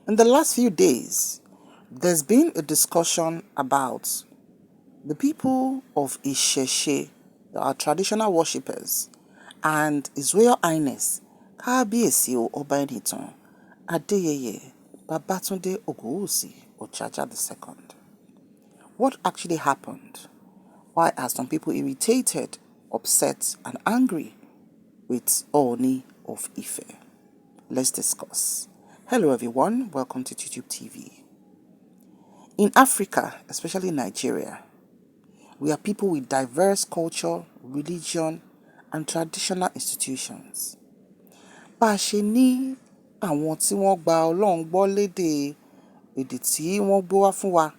In the last few days, there's been a discussion about the people of Isese, our traditional worshippers, and His Royal Highness Kábíyèsí Oba Enitan Babatunde Ogunwusi Ojaja II. What actually happened? Why are some people irritated, upset, and angry with Ooni of Ife? Let's discuss. Hello everyone, welcome to YouTube TV. In Africa, especially Nigeria, we are people with diverse culture, religion, and traditional institutions. Bá a ṣe ní àwọn tí wọ́n gba Ọlọ́run gbọ́ lédè èdè tí wọ́n gbé wá fún wa,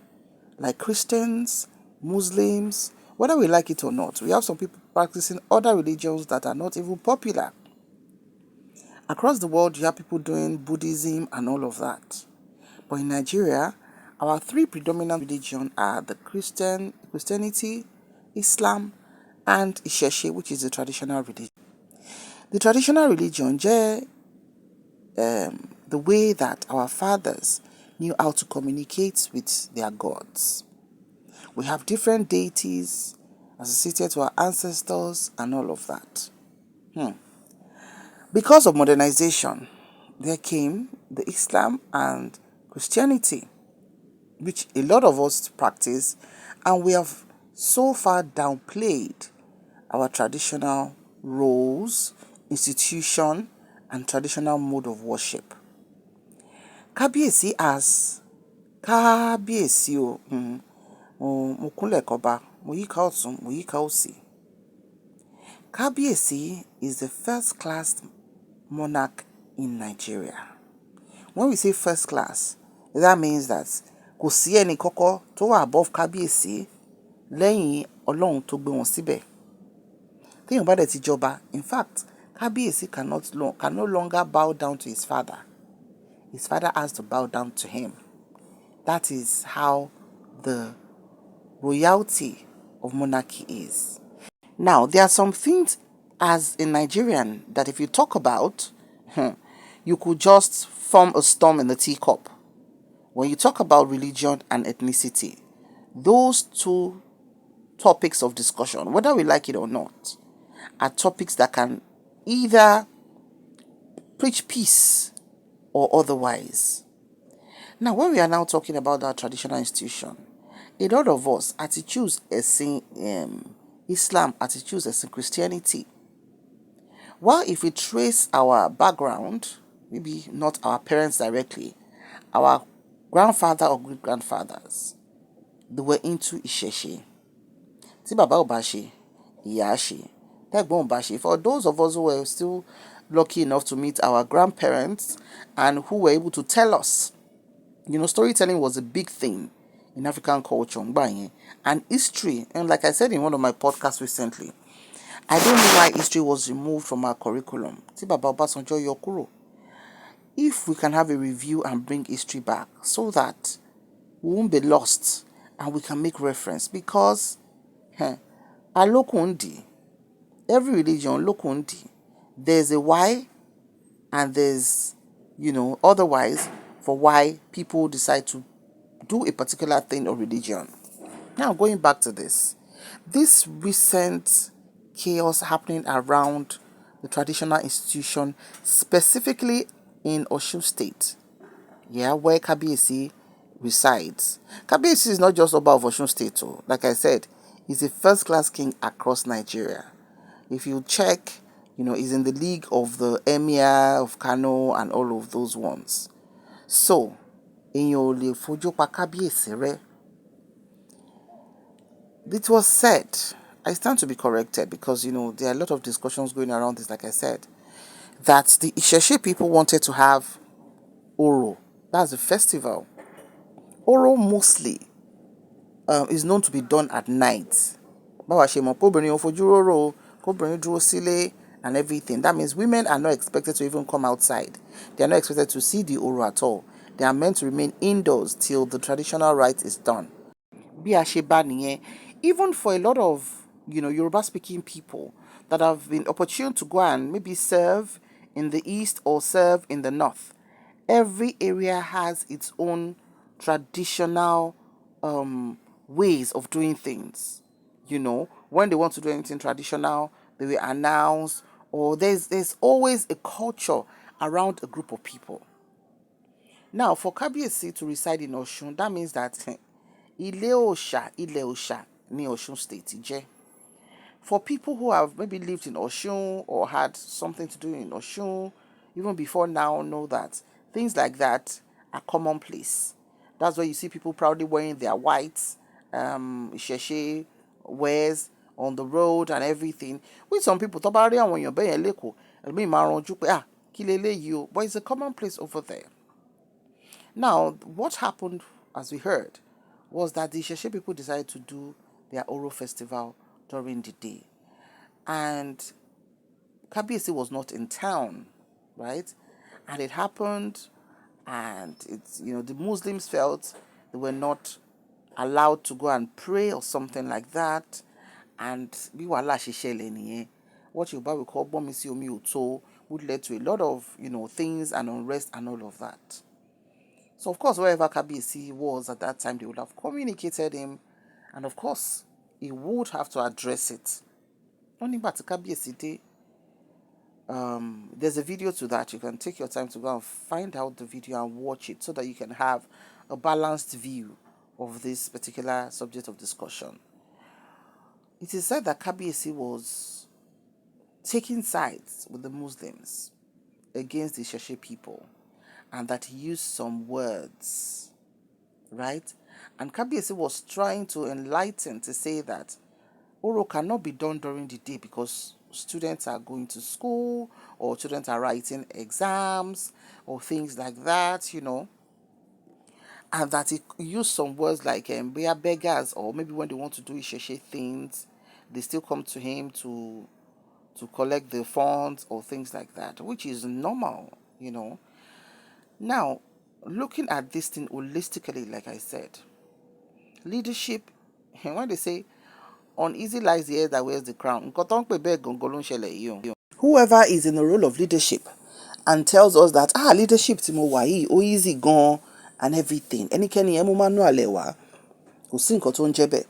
like Christians, Muslims, whether we like it or not, we have some people practicing other religions that are not even popular. Across the world, you have people doing Buddhism and all of that. But in Nigeria, our three predominant religions are the Christianity, Islam, and Isese, which is the traditional religion. The traditional religion is the way that our fathers knew how to communicate with their gods. We have different deities associated to our ancestors and all of that. Because of modernization, there came the Islam and Christianity, which a lot of us practice, and we have so far downplayed our traditional roles, institution, and traditional mode of worship. Kábíyèsí as Kábíyèsí o, mo kúnlẹ̀ kọ́ba, mo yíká ọ̀tún, mo yíká òsì. Kábíyèsí is the first class monarch in Nigeria. When we say first class, that means that kò sí ẹnì kọ́kọ́ tó wà above Kábíyèsí lẹ́yìn Ọlọ́run tó gbé wọn síbẹ̀. Téèyàn bá dẹ̀ ti jọba, in fact, Kábíyèsí can no longer bow down to his father. His father has to bow down to him. That is how the royalty of monarchy is. Now, there are some things as a Nigerian that if you talk about, you could just form a storm in the teacup. When you talk about religion and ethnicity, those two topics of discussion, whether we like it or not, are topics that can either preach peace or otherwise. Now, when we are now talking about our traditional institution, a lot of us had to choose Islam, had to choose Christianity. Well, if we trace our background, maybe not our parents directly, our grandfather or great-grandfathers, they were into Isese. Tí bàbá ò bá ṣe, ìyá á ṣe. Tẹ́gbọ́n ò bá ṣe. For those of us who were still lucky enough to meet our grandparents and who were able to tell us, storytelling was a big thing in African culture. And history, and like I said in one of my podcasts recently, I don't know why history was removed from our curriculum. Tí bàbá Ọbásanjọ́ yọ kúrò. If we can have a review and bring history back so that we won't be lost and we can make reference, because alokundi, every religion lokundi, there's a why and there's otherwise for why people decide to do a particular thing or religion. Now, going back to this recent chaos happening around the traditional institution, specifically in Osun State, where Kábíyèsí resides. Kábíyèsí is not just Oba of Osun State, like I said, he's a first-class king across Nigeria. If you check, he's in the league of the Emir of Kano and all of those ones. So, èèyàn ò lè fojú pa Kábíyèsí rẹ́. It was said, I stand to be corrected because, there are a lot of discussions going around this, like I said, that the Isese people wanted to have Oro. That's the festival. Oro mostly is known to be done at night. Báwa ṣe mọ̀ pé obìnrin ò fojú róró, kóbìnrin dúró sílé and everything. That means women are not expected to even come outside. They are not expected to see the Oro at all. They are meant to remain indoors till the traditional rite is done. Bí a ṣe bá nìyẹn, even for a lot of, Yoruba-speaking people that have been opportune to go and maybe serve in the east or serve in the north, Every area has its own traditional ways of doing things. When they want to do anything traditional, they will announce, or there's always a culture around a group of people. Now, for Kabiyesi to reside in Osun, that means that Ile Osha ní Osun State jẹ́. For people who have maybe lived in Osun or had something to do in Osun, even before now, know that things like that are commonplace. That's why you see people proudly wearing their white Isese wears on the road and everything. With some people, tó bá rí àwọn èèyàn bẹ́ẹ̀ yẹn lẹ́kọ̀ọ́, ẹlòmíì máa ranjú pé kí leléyìí o, but it's a commonplace over there. Now, what happened, as we heard, was that the Isese people decided to do their Oro festival during the day. And Kabiyesi was not in town, right? And it happened, and it's, the Muslims felt they were not allowed to go and pray or something like that. And bí wàhálà ṣe ṣẹlẹ̀ nìyẹn, what Yorùbá will call gbọ́nmi sí omi ò tó, would lead to a lot of, things and unrest and all of that. So, of course, wherever Kabiyesi was at that time, they would have communicated him, and of course, he would have to address it. Only but Kabiyesi did. There's a video to that. You can take your time to go and find out the video and watch it so that you can have a balanced view of this particular subject of discussion. It is said that Kabiyesi was taking sides with the Muslims against the Isese people, and that he used some words, right? And Kabiyesi was trying to enlighten, to say that Oro cannot be done during the day because students are going to school, or students are writing exams, or things like that, and that he used some words like we are beggars, or maybe when they want to do Isese things, they still come to him to collect the funds or things like that, which is normal, Now, looking at this thing holistically, like I said, leadership, when they say, uneasy lies the head that wears the crown, whoever is in the role of leadership and tells us that leadership tí mo wà yìí ó easy gan and everything, ẹnikẹ́ni ẹ mú manual ẹ̀ wá, kò sí nǹkan tó ń jẹ́ bẹ́ẹ̀.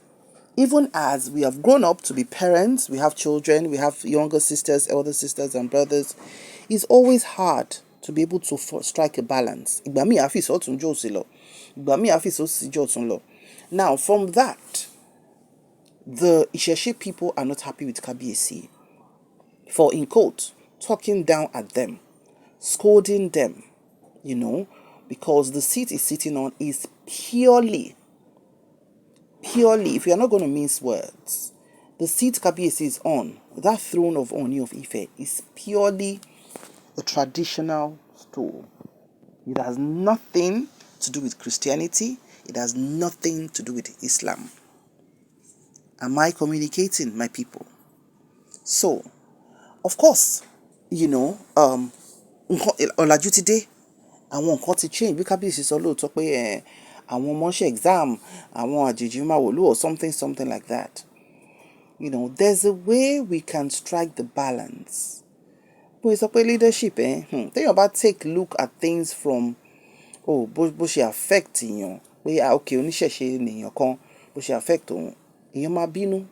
Even as we have grown up to be parents, we have children, we have younger sisters, elder sisters and brothers, it's always hard to be able to strike a balance. Ìgbà míì àfi ìsọ̀tún jò sí lọ, ìgbà míì àfi ìsọ̀sí jò tún lọ. Now, from that, the Isese people are not happy with Kabiyesi for, in quote, talking down at them, scolding them, because the seat he's sitting on is purely, if you are not going to mince words, the seat Kabiyesi is on, that throne of Ooni of Ife, is purely a traditional stool. It has nothing to do with Christianity. It has nothing to do with Islam. Am I communicating, my people? So, of course, ọ̀làjú ti dé, àwọn nǹkan ti change. Bí Kábíyèsí sọ lóòótọ́ pé àwọn ọmọ ṣe exam, àwọn àjèjì máa wòlú, or something like that. There's a way we can strike the balance. Bó sọ pé leadership, téèyàn bá take look at things from bó ṣe affect èèyàn, pé okay, oníṣẹ̀ṣe nìyàn kan, bó ṣe affect òun, èèyàn máa bínú,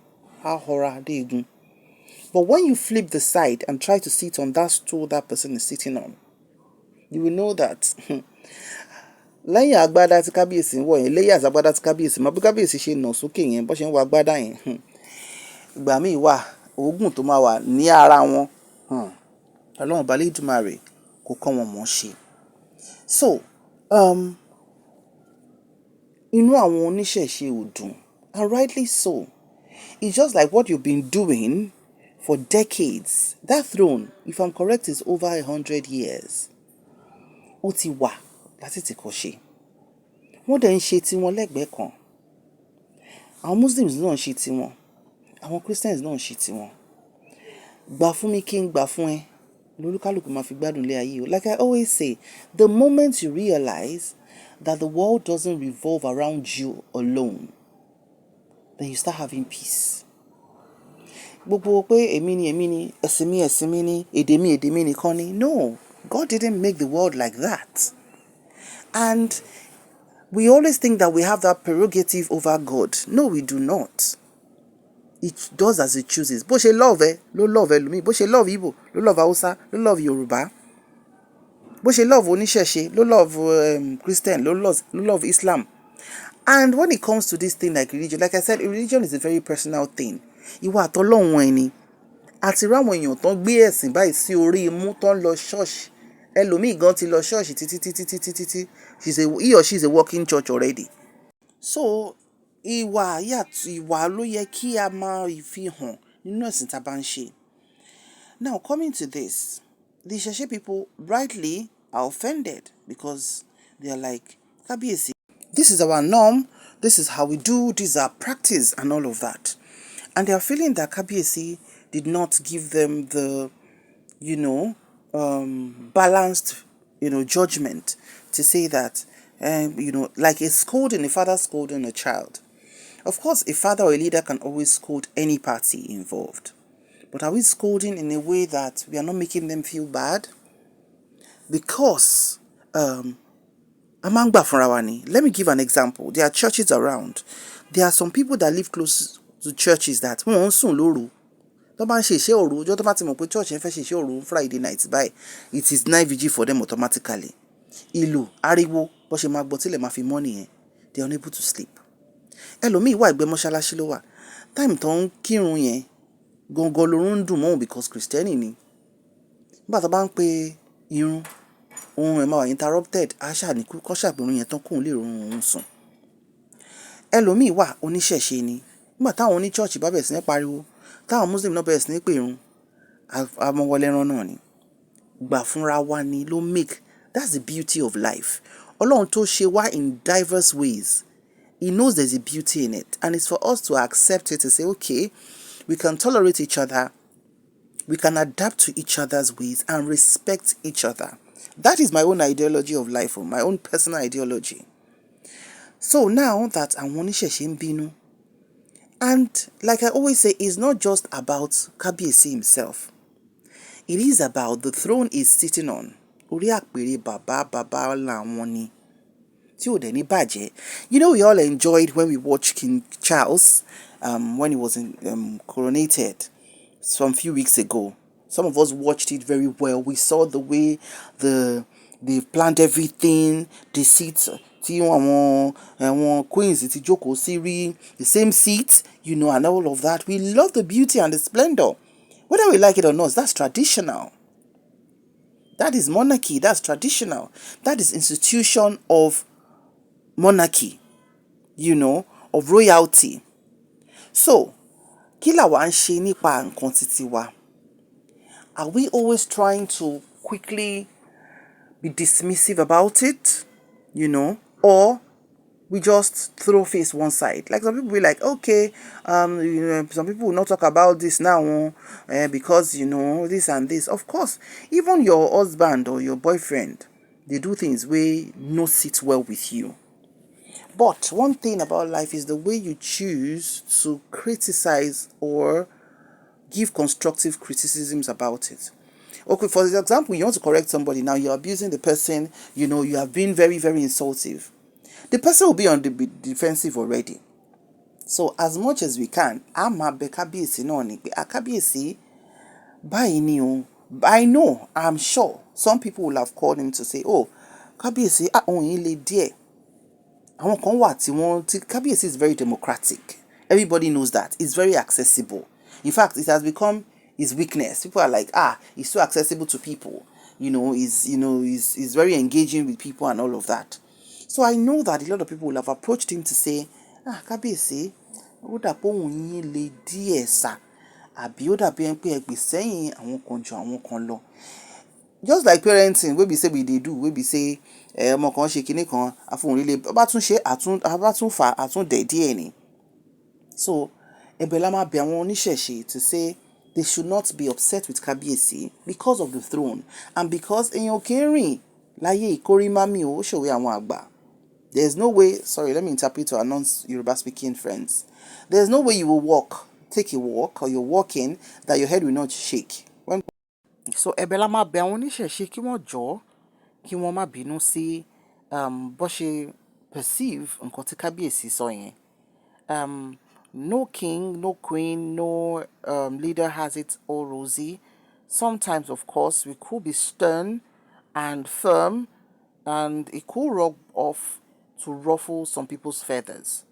á họra dé egun. But when you flip the side and try to sit on that stool that person is sitting on, you will know that lẹ́yìn agbádá tí Kábíyèsí ń wọ̀ yẹn, layers agbádá tí Kábíyèsí mọ̀ bí Kábíyèsí ṣe nà sókè yẹn, bó ṣe ń wọ agbádá yẹn, ìgbà míì wà oògùn tó máa wà ní ara wọn, Ọlọ́run bá Elédùmarè kò kọ́ wọn mọ̀ ṣe. So, inú àwọn oníṣẹ̀ṣe ò dùn, and rightly so. It's just like what you've been doing for decades. That throne, if I'm correct, is over 100 years. Ó ti wà láti ti kọ́ ṣe. Wọ́n dẹ̀ ń ṣe tiwọn lẹ́gbẹ̀ẹ́ kan. Àwọn Muslims náà ń ṣe tiwọn. Àwọn Christians náà ń ṣe tiwọn. Gbà fún mi kí n gbà fún ẹ. Lolúkálùkù máa fi gbádùn lé ayé o. Like I always say, the moment you realize that the world doesn't revolve around you alone, then you start having peace. Gbogbo pé èmi ni, ẹ̀sìn mi ni, èdè mi nìkan ni. No, God didn't make the world like that. And we always think that we have that prerogative over God. No, we do not. It does as it chooses. Bó ṣe love ló love ẹlòmíì. Bó ṣe love Igbo, ló love Hausa, ló love Yorùbá. Bó ṣe love oníṣẹ̀ṣe, ló love Christian, ló love Islam. And when it comes to this thing like religion, like I said, religion is a very personal thing. Ìwà àtọlọ́hun ẹni. Àti ráwọn èèyàn tán gbé ẹ̀sìn báyìí sí orí imú tán lọ ṣọ́ọ̀ṣì. Ẹlòmíì gan ti lọ ṣọ́ọ̀ṣì títí. He or she is a walking church already. So ìwà ló yẹ kí a máa fi hàn nínú ẹ̀sìn tá a bá ń ṣe. Now coming to this, the Ìṣẹ̀ṣe people rightly are offended because they are like, Kábíyèsí, this is our norm, this is how we do, this is our practice and all of that. And they are feeling that Kábíyèsí did not give them the, balanced, judgment to say that, like a scolding, a father scolding a child. Of course, a father or a leader can always scold any party involved. But are we scolding in a way that we are not making them feel bad? Because, let me give an example. There are churches around. There are some people that live close to churches that wọ́n ń sùn lóru. Tó bá ń ṣe iṣẹ́ òru, ọjọ́ tó bá ti mọ̀ pé church yẹn fẹ́ ṣe iṣẹ́ òru Friday night báyìí, it is night vigil for them automatically. Ìlù, ariwo, bó ṣe máa gbọ́ tílẹ̀ máa fi mọ́ nìyẹn. They are unable to sleep. Ẹlòmíì wà ẹ̀gbẹ́ mọ́ṣáláṣí ló wà. Time tó ń kírun yẹn, gangan lorun ń dùn mọ́ because Christiani ni. Nígbà tó bá ń pe irun, ohun ẹ̀ máa wà interrupted, àṣà ní kọ́ ṣàpèrún yẹn tán kóun lè rọrùn òun sùn. Ẹlòmíì wà oníṣẹ̀ṣe ni. Nígbà táwọn oní church bá bẹ̀rẹ̀ sí ní pariwo, táwọn Muslim náà bẹ̀rẹ̀ sí ní pè irun, àmọ́wọlé ẹran náà ni. Gbà fúnra wa ni ló make. That's the beauty of life. Ọlọ́run tó ṣe wá in diverse ways. He knows there's a beauty in it. And it's for us to accept it, to say, okay, we can tolerate each other. We can adapt to each other's ways and respect each other. That is my own ideology of life, or my own personal ideology. So now that àwọn oníṣẹ̀ṣe ń bínú, and like I always say, it's not just about Kábíyèsí himself. It is about the throne he's sitting on. Orí àpèrè bàbá làwọn ni. Tí ò dẹ̀ ní bàjẹ́. We all enjoyed when we watched King Charles when he was coronated some few weeks ago. Some of us watched it very well. We saw the way they planned everything, the seats, tí àwọn queens ti jókòó sí rí, the same seats, and all of that. We love the beauty and the splendor. Whether we like it or not, that's traditional. That is monarchy, that's traditional. That is institution of monarchy, of royalty. So, kí làwa ń ṣe nípa nǹkan títí wa? Are we always trying to quickly be dismissive about it, or we just throw face one side? Like some people be like, okay, some people will not talk about this now because, this and this. Of course, even your husband or your boyfriend, they do things where no sit well with you. But one thing about life is the way you choose to criticize or give constructive criticisms about it. Okay, for example, you want to correct somebody, now you're abusing the person, you have been very, very insultive. The person will be on the defensive already. So as much as we can, Kábíyèsí náà ni pé Kábíyèsí báyìí ni o. I know, I'm sure some people will have called him to say, oh, Kábíyèsí ohùn yín le díẹ̀. Àwọn kan wà tí Kábíyèsí is very democratic. Everybody knows that. It's very accessible. In fact, it has become his weakness. People are like, he's so accessible to people. He's very engaging with people and all of that. So I know that a lot of people will have approached him to say, Kábíyèsí, ó dà pé ohùn yín le díẹ̀ sà. Àbí ó dà bí ẹni pé ẹ gbè sẹ́yìn àwọn kan jù àwọn kan lọ. Just like parenting, wey be say we dey do, wey be say ọmọ kan ṣe kinní kan, àfohùn líle, bá tún ṣe àtún fà àtún dẹ̀ díẹ̀ ni. So ẹ̀bẹ̀ la máa bẹ̀ àwọn oníṣẹ̀ṣe to say they should not be upset with Kábíyèsí because of the throne and because èèyàn kì í rìn láyé ìkórí mami ó ṣòwe àwọn àgbà. There's no way, sorry, let me interpret to our non-Yoruba speaking friends. There's no way you will take a walk, or you're walking, that your head will not shake. So ẹ̀bẹ̀ la máa bẹ̀ àwọn oníṣẹ̀ṣe kí wọ́n jọ̀ọ́, kí wọ́n má bínú sí bó ṣe perceive nǹkan tí kábíyèsí sọ yẹn. No king, no queen, no leader has it all rosy. Sometimes, of course, we could be stern and firm, and it could rub off to ruffle some people's feathers.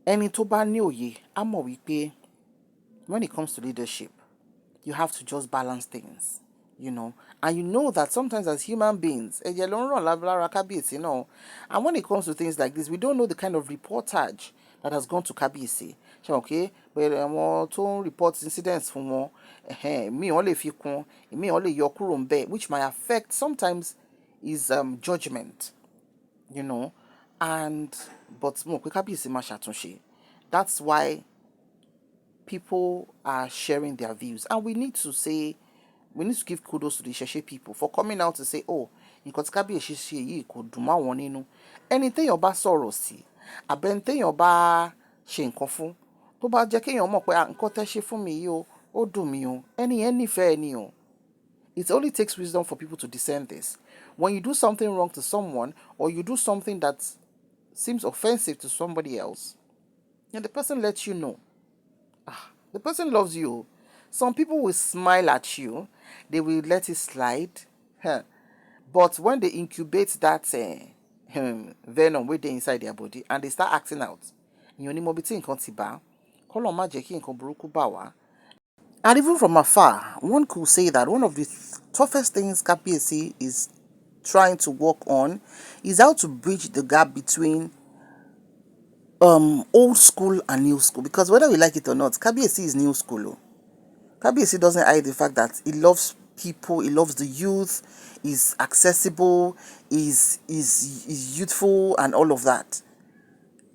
Ẹni tó bá ní òye á mọ̀ wípé when it comes to leadership, you have to just balance things, and you know that sometimes as human beings, and when it comes to things like this, we don't know the kind of reportage that has gone to Kábíyèsí. Okay, but tó report incidents fún wọn, mi ò lè fi kún, mi ò lè yọ kúrò ńbẹ̀, which might affect sometimes is judgement, and but mo pé Kábíyèsí máa ṣàtúnṣe. That's why people are sharing their views, and we need to give kudos to the Ìṣẹ̀ṣe people for coming out to say, oh, nǹkan tí Kábíyèsí ṣe yìí kò dùn mọ́ àwọn nínú. Ẹni téèyàn bá sọ̀rọ̀ sí, àbẹ́ni téèyàn bá ṣe nǹkan fún, tó bá jẹ́ kéèyàn mọ̀ pé nǹkan tẹ́ ṣe fún mi yìí o, ó dùn mí o, ẹni yẹn nífẹ̀ẹ́ ni o. It only takes wisdom for people to discern this. When you do something wrong to someone, or you do something that seems offensive to somebody else, and the person lets you know, the person loves you. Some people will smile at you, they will let it slide. But when they incubate that venom within inside their body and they start acting out, and even from afar, one could say that one of the toughest things Kábíyèsí is trying to work on is how to bridge the gap between old school and new school, because whether we like it or not, Kábíyèsí is new school. Kábíyèsí doesn't hide the fact that he loves people, he loves the youth, is accessible, is youthful and all of that.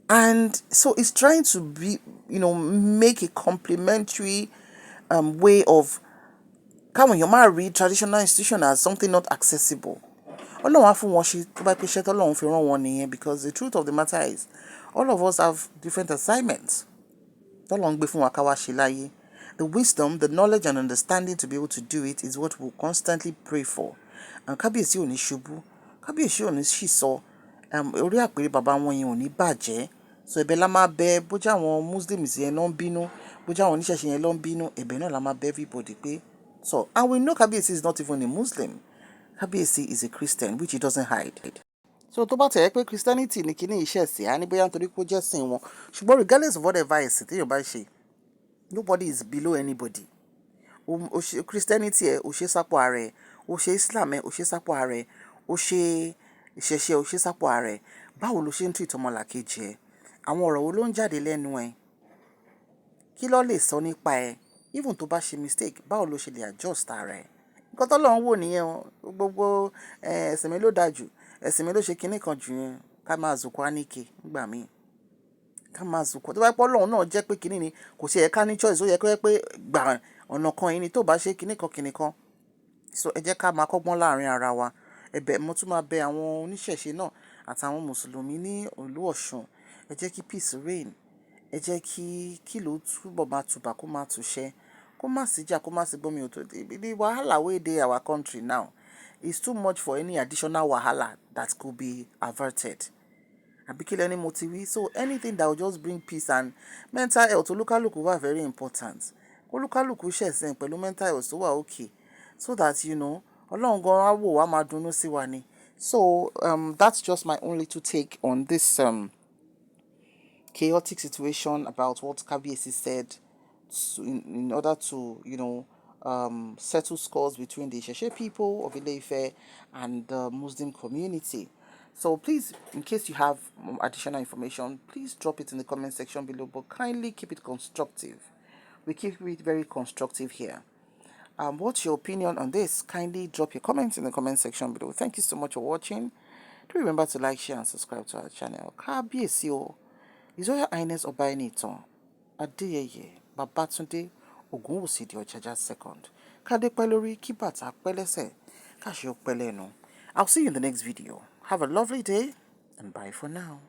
And so he's trying to be, make a complementary way of come on, you might read traditional institution as something not accessible. Because the truth of the matter is, all of us have different assignments. The wisdom, the knowledge and understanding to be able to do it is what we'll constantly pray for. And Kábíyèsí ò ní ṣubú, Kábíyèsí ò ní ṣìsọ, orí àpèrè bàbá wọn yẹn ò ní bàjẹ́. So ẹ̀bẹ̀ la máa bẹ̀, bójá àwọn Muslims yẹn ló ń bínú, bójá àwọn oníṣẹ̀ṣe yẹn ló ń bínú, ẹ̀bẹ̀ náà la máa bẹ̀ everybody pé. So, and we know Kábíyèsí is not even a Muslim. Kábíyèsí is a Christian, which he doesn't hide. So tó bá tẹ̀ ẹ́ pé Christianity ní kíní iṣẹ́ ẹ̀sìn, á ní bóyá nítorí pé ó jẹ́ sìn wọn. Ṣùgbọ́n regardless of whatever ẹ̀sìn téèyàn bá ṣe, nobody is below anybody. Christianity ẹ, ó ṣe sápò ara ẹ, ó ṣe Islam ẹ, ó ṣe sápò ara ẹ, ó ṣe ìṣẹ̀ṣe, ó ṣe sápò ara ẹ. Báwo ló ṣe ń treat ọmọlàkejì ẹ? Àwọn ọ̀rọ̀ wo ló ń jáde lẹ́nu ẹ? Kí ló lè sọ nípa ẹ? Even tó bá ṣe mistake, báwo ló ṣe lè adjust ara ẹ? Nǹkan t'Ọlọ́run wò nìyẹn o. Gbogbo ẹ̀sìn mi ló dáa jù, ẹ̀sìn mi ló ṣe kinní kan jù yẹn. Ká máa zùkọ́ á níke nígbà míì. Ká máa zùkọ́. Tó bá pẹ́ Ọlọ́run náà jẹ́ pé kinní ni, kò sí ẹ̀ka ní choice, ó yẹ kó yẹ pé gbà ọ̀nà kan yìí ni tó bá ṣe kinní kan. So ẹ jẹ́ ká máa kọ́gbọ́n láàrin ara wa. Ẹ̀bẹ̀ mo tún máa bẹ àwọn oníṣẹ̀ṣe náà àtàwọn mùsùlùmí ní ìlú Ọ̀ṣun. Ẹ jẹ́ kí peace reign. Ẹ jẹ́ kí ìlú túbọ̀ máa tùbà kó máa tùṣẹ́. Kó má sí jà, kó má sí gbọ́mi òtò. The wahala wey dey our country now is too much for any additional wahala that could be averted. Àbíkílẹ̀ ni mo ti wí. So anything that will just bring peace and mental health, olúkálùkù wà very important. Olúkálùkù ṣẹ̀sìn pẹ̀lú mental health tó wà okay. So that, Ọlọ́run gan á wò wá máa dunnú sí wa ni. So that's just my own little take on this chaotic situation about what Kábíyèsí said in order to, settle scores between the Ìṣẹ̀ṣe people of Ile Ife and the Muslim community. So please, in case you have additional information, please drop it in the comment section below, but kindly keep it constructive. We keep it very constructive here. What's your opinion on this? Kindly drop your comments in the comment section below. Thank you so much for watching. Do remember to like, share and subscribe to our channel. Kábíyèsí o, His Royal Highness Oba Enitan Ogunwusi Ogunwusi the HRH second. Kádé pẹ́ lórí, kí bàtà pẹ́ lẹ́sẹ̀, káṣe ó pẹ́ lẹ́nu. I'll see you in the next video. Have a lovely day and bye for now.